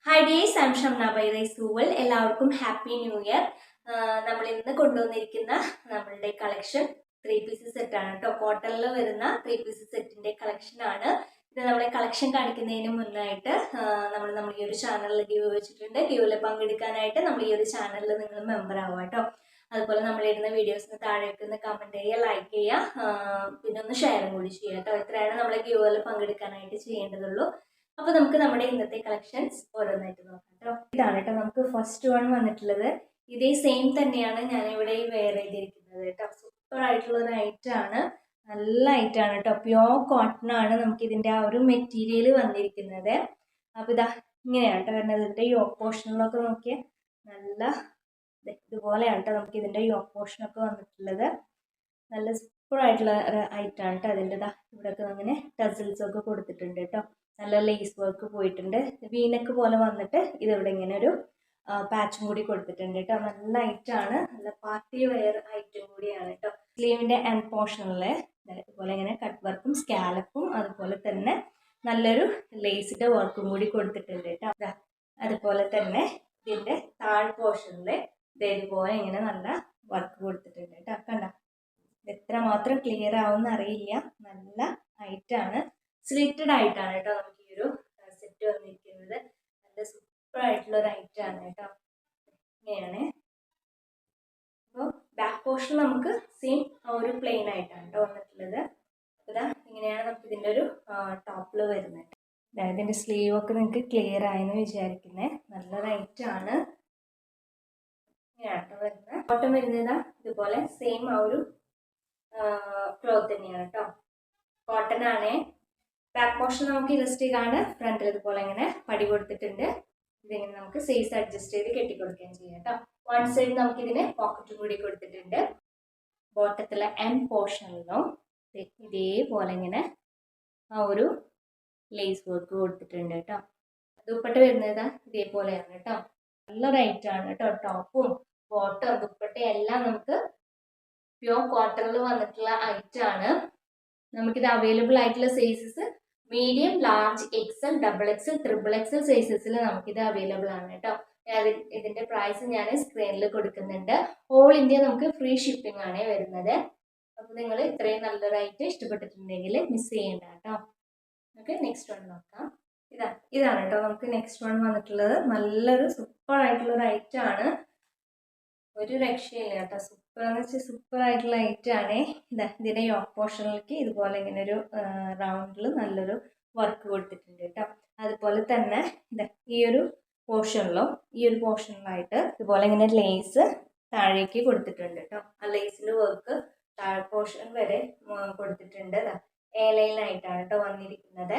Hi days, I'm Shamna by റൈസൂവൽ. എല്ലാവർക്കും happy new year. നമ്മൾ ഇന്ന് കൊണ്ടുവന്നിരിക്കുന്ന നമ്മളുടെ കളക്ഷൻ 3 പീസ് സെറ്റ് ആണ് കേട്ടോ. കോട്ടണിൽ വരുന്ന 3 പീസ് സെറ്റിന്റെ കളക്ഷൻ ആണ് ഇത്. നമ്മളെ കളക്ഷൻ കാണിക്കുന്നതിന് മുന്നായിട്ട് നമ്മൾ ഈ ഒരു ചാനലിൽ ഗിവ് വെച്ചിട്ടുണ്ട്. ഗിവിൽ പങ്കെടുക്കാനായിട്ട് നമ്മൾ ഈ ഒരു ചാനലിൽ നിങ്ങൾ മെമ്പർ ആവുക കേട്ടോ. അതുപോലെ നമ്മളിടുന്ന വീഡിയോസിന് താഴെ വെക്കുന്ന കമന്റ് ചെയ്യുക, ലൈക്ക് ചെയ്യുക, പിന്നെ ഒന്ന് ഷെയറും കൂടി ചെയ്യുക കേട്ടോ. ഇത്രയാണ് നമ്മളെ ഗിവിൽ പങ്കെടുക്കാനായിട്ട് ചെയ്യേണ്ടതുള്ളൂ. അപ്പോൾ നമുക്ക് നമ്മുടെ ഇന്നത്തെ കളക്ഷൻസ് ഓരോന്നായിട്ട് നോക്കാം കേട്ടോ. ഇതാണ് കേട്ടോ നമുക്ക് ഫസ്റ്റ് വൺ വന്നിട്ടുള്ളത്. ഇതേ സെയിം തന്നെയാണ് ഞാൻ ഇവിടെ വെയർ ചെയ്തിരിക്കുന്നത് കേട്ടോ. സൂപ്പർ ആയിട്ടുള്ള ഒരു ഐറ്റം ആണ്, നല്ല ഐറ്റം ആണ് കേട്ടോ. പ്യോർ കോട്ടൺ ആണ് നമുക്ക് ഇതിന്റെ ആ ഒരു മെറ്റീരിയൽ വന്നിരിക്കുന്നത്. അപ്പോൾ ഇതാ ഇങ്ങനെയാണ് കേട്ടോ വരുന്നത്. ഇതിന്റെ യോക്ക് പോർഷനിലൊക്കെ നോക്കിയാൽ നല്ല ഇതുപോലെയാണ് കേട്ടോ നമുക്ക് ഇതിന്റെ യോക്ക് പോർഷനൊക്കെ വന്നിട്ടുള്ളത്. നല്ല സൂപ്പർ ആയിട്ടുള്ള ഒരു ഐറ്റം ആണ് കേട്ടോ. അതിൻ്റെ ഇവിടെയൊക്കെ അങ്ങനെ ടസിൽസ് ഒക്കെ കൊടുത്തിട്ടുണ്ട് കേട്ടോ. നല്ല ലേസ് വർക്ക് പോയിട്ടുണ്ട്. വീനക്ക് പോലെ വന്നിട്ട് ഇതിവിടെ ഇങ്ങനെ ഒരു പാച്ചും കൂടി കൊടുത്തിട്ടുണ്ട് കേട്ടോ. നല്ല ഐറ്റം ആണ്, നല്ല പാർട്ടി വെയർ ഐറ്റം കൂടിയാണ് കേട്ടോ. സ്ലീവിന്റെ എൻഡ് പോർഷനിൽ ഇതുപോലെ ഇങ്ങനെ കട്ട് വർക്കും സ്കാലപ്പും അതുപോലെ തന്നെ നല്ലൊരു ലേസിന്റെ വർക്കും കൂടി കൊടുത്തിട്ടുണ്ട് കേട്ടോ. അതുപോലെ തന്നെ ഇതിന്റെ താഴ് പോർഷനിൽ ഇതേപോലെ ഇങ്ങനെ നല്ല വർക്ക് കൊടുത്തിട്ടുണ്ട് കേട്ടോ. കണ്ട എത്രമാത്രം ക്ലിയർ ആവുമെന്ന് അറിയില്ല. നല്ല ഐറ്റം ആണ്, സ്ലിറ്റഡ് ആയിട്ടാണ് കേട്ടോ നമുക്ക് ഈ ഒരു സെറ്റ് വന്നിരിക്കുന്നത്. നല്ല സൂപ്പർ ആയിട്ടുള്ള ഒരു ഐറ്റം ആണ് കേട്ടോ. ഇങ്ങനെയാണ്. അപ്പോൾ ബാക്ക് പോർഷൻ നമുക്ക് സെയിം ഒരു പ്ലെയിൻ ആയിട്ടാണ് കേട്ടോ വന്നിട്ടുള്ളത്. ഇതാ ഇങ്ങനെയാണ് നമുക്ക് ഇതിൻ്റെ ഒരു ടോപ്പിൽ വരുന്നത്. ഇതിൻ്റെ സ്ലീവ് ഒക്കെ നിങ്ങൾക്ക് ക്ലിയർ ആയെന്ന് വിചാരിക്കുന്നത്. നല്ലൊരു ഐറ്റം ആണ്. ഇങ്ങനെയാണ് കേട്ടോ വരുന്നത്. ബോട്ടം വരുന്നത് ഇതുപോലെ സെയിം ആ ഒരു ക്ലോത്ത് തന്നെയാണ് കേട്ടോ. കോട്ടൺ ആണേ. ബാക്ക് പോർഷൻ നമുക്ക് ഇലസ്റ്റിക് ആണ്. ഫ്രണ്ടിൽ ഇതുപോലെ ഇങ്ങനെ പടി കൊടുത്തിട്ടുണ്ട്. ഇതിങ്ങനെ നമുക്ക് സൈസ് അഡ്ജസ്റ്റ് ചെയ്ത് കെട്ടിക്കൊടുക്കുകയും ചെയ്യാം കേട്ടോ. വൺ സൈഡ് നമുക്ക് ഇതിന് പോക്കറ്റും കൂടി കൊടുത്തിട്ടുണ്ട്. ബോട്ടത്തിലെ എൻഡ് പോർഷനിലും ഇതേപോലെ ഇങ്ങനെ ആ ഒരു ലേസ് വർക്ക് കൊടുത്തിട്ടുണ്ട് കേട്ടോ. ദുപ്പട്ട വരുന്നത് ഇതേപോലെയാണ് കേട്ടോ. നല്ലൊരു ഐറ്റം ആണ് കേട്ടോ. ടോപ്പും ബോട്ടം ദുപ്പട്ടയും എല്ലാം നമുക്ക് പ്യോർ കോട്ടണിൽ വന്നിട്ടുള്ള ഐറ്റം ആണ്. നമുക്കിത് അവൈലബിൾ ആയിട്ടുള്ള sizes medium, large, XL, double XL, triple XL സൈസസിൽ നമുക്കിത് അവൈലബിൾ ആണ് കേട്ടോ. ഇതിന്റെ പ്രൈസ് ഞാൻ സ്ക്രീനിൽ കൊടുക്കുന്നുണ്ട്. ഓൾ ഇന്ത്യ നമുക്ക് ഫ്രീ ഷിപ്പിംഗ് ആണ് വരുന്നത്. അപ്പോൾ നിങ്ങൾ ഇത്രയും നല്ലൊരു ഐറ്റം ഇഷ്ടപ്പെട്ടിട്ടുണ്ടെങ്കിൽ മിസ് ചെയ്യേണ്ട കേട്ടോ. നമുക്ക് നെക്സ്റ്റ് വൺ നോക്കാം. ഇതാണ് കേട്ടോ നമുക്ക് നെക്സ്റ്റ് വൺ വന്നിട്ടുള്ളത്. നല്ലൊരു സൂപ്പർ ആയിട്ടുള്ള ഒരു ഐറ്റം ആണ്, ഒരു രക്ഷയില്ല കേട്ടോ. സൂപ്പർ എന്ന് വെച്ചാൽ സൂപ്പർ ആയിട്ടുള്ള ഐറ്റം ആണ്. ഇതിന്റെ യോക്ക് പോർഷനിലേക്ക് ഇതുപോലെ ഇങ്ങനെ ഒരു റൗണ്ടിൽ നല്ലൊരു വർക്ക് കൊടുത്തിട്ടുണ്ട് കേട്ടോ. അതുപോലെ തന്നെ ഈ ഒരു പോർഷനിലായിട്ട് ഇതുപോലെ ഇങ്ങനെ ലേസ് താഴേക്ക് കൊടുത്തിട്ടുണ്ട് കേട്ടോ. ആ ലേസിന്റെ വർക്ക് താഴെ പോർഷൻ വരെ കൊടുത്തിട്ടുണ്ട്. ഏലയിലായിട്ടാണ് കേട്ടോ വന്നിരിക്കുന്നത്.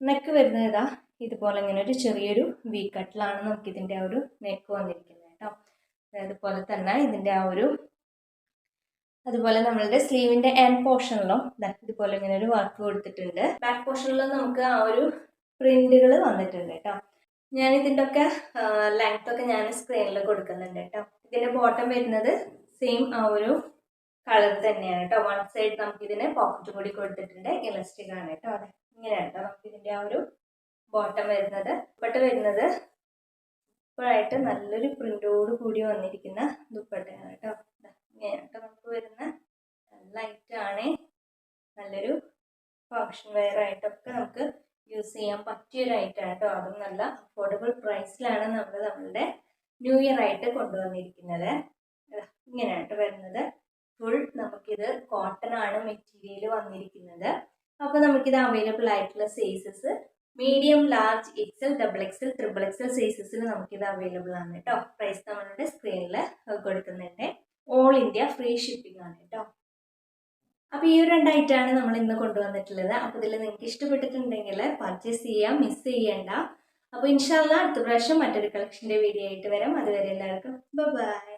നെക്ക് വരുന്നത് ഇതുപോലെ ഇങ്ങനെ ഒരു ചെറിയൊരു വി കട്ടിലാണ് നമുക്ക് ഇതിന്റെ ആ ഒരു നെക്ക് വന്നിരിക്കുന്നത് കേട്ടോ. അതുപോലെ തന്നെ ഇതിന്റെ ആ ഒരു അതുപോലെ നമ്മളുടെ സ്ലീവിന്റെ എൻഡ് പോർഷനിലും ഇതുപോലെ ഇങ്ങനെ ഒരു വർക്ക് കൊടുത്തിട്ടുണ്ട്. ബാക്ക് പോർഷനിലും നമുക്ക് ആ ഒരു പ്രിന്റുകൾ വന്നിട്ടുണ്ട് കേട്ടോ. ഞാൻ ഇതിന്റെ ഒക്കെ ലെങ്ത് ഒക്കെ ഞാൻ സ്ക്രീനിൽ കൊടുക്കുന്നുണ്ട് കേട്ടോ. ഇതിന്റെ ബോട്ടം വരുന്നത് സെയിം ആ ഒരു കളർ തന്നെയാണ് കേട്ടോ. വൺ സൈഡ് നമുക്ക് ഇതിന് പോക്കറ്റ് കൂടി കൊടുത്തിട്ടുണ്ട്. ഇലസ്റ്റിക് ആണ് കേട്ടോ. അതെ ഇങ്ങനെയാണ് കേട്ടോ നമുക്ക് ഇതിന്റെ ആ ഒരു ബോട്ടം വരുന്നത്. ദുപ്പട്ട വരുന്നത് ഇപ്പോഴായിട്ട് നല്ലൊരു പ്രിന്റോട് കൂടി വന്നിരിക്കുന്ന ദുപ്പട്ടയാണ് കേട്ടോ. ഇങ്ങനെയാണ് കേട്ടോ നമുക്ക് വരുന്ന നല്ല ഐറ്റം ആണ്. നല്ലൊരു ഫങ്ഷൻ വെയർ ആയിട്ടൊക്കെ നമുക്ക് യൂസ് ചെയ്യാൻ പറ്റിയൊരു ഐറ്റം ആണ് കേട്ടോ. അതും നല്ല അഫോർഡബിൾ പ്രൈസിലാണ് നമ്മളുടെ ന്യൂ ഇയർ ആയിട്ട് കൊണ്ടുവന്നിരിക്കുന്നത്. ഇങ്ങനെയാണ് കേട്ടോ വരുന്നത്. ഫുൾ നമുക്കിത് കോട്ടൺ ആണ് മെറ്റീരിയൽ വന്നിരിക്കുന്നത്. അപ്പോൾ നമുക്കിത് അവൈലബിൾ ആയിട്ടുള്ള sizes medium, large, XL, double XL, triple XL സൈസസിൽ നമുക്കിത് അവൈലബിൾ ആണ് കേട്ടോ. പ്രൈസ് നമ്മളുടെ സ്ക്രീനിൽ കൊടുക്കുന്നുണ്ട്. ഓൾ ഇന്ത്യ ഫ്രീ ഷിപ്പിംഗ് ആണ് കേട്ടോ. അപ്പോൾ ഈ ഒരു 2 ഐറ്റമാണ് നമ്മൾ ഇന്ന് കൊണ്ടുവന്നിട്ടുള്ളത്. അപ്പോൾ ഇതിൽ നിങ്ങൾക്ക് ഇഷ്ടപ്പെട്ടിട്ടുണ്ടെങ്കിൽ പർച്ചേസ് ചെയ്യാം, മിസ് ചെയ്യേണ്ട. അപ്പോൾ ഇൻഷാല്ലാ അടുത്ത പ്രാവശ്യം മറ്റൊരു കളക്ഷൻ്റെ വീഡിയോ ആയിട്ട് വരാം. അതുവരെ എല്ലാവർക്കും ബൈ.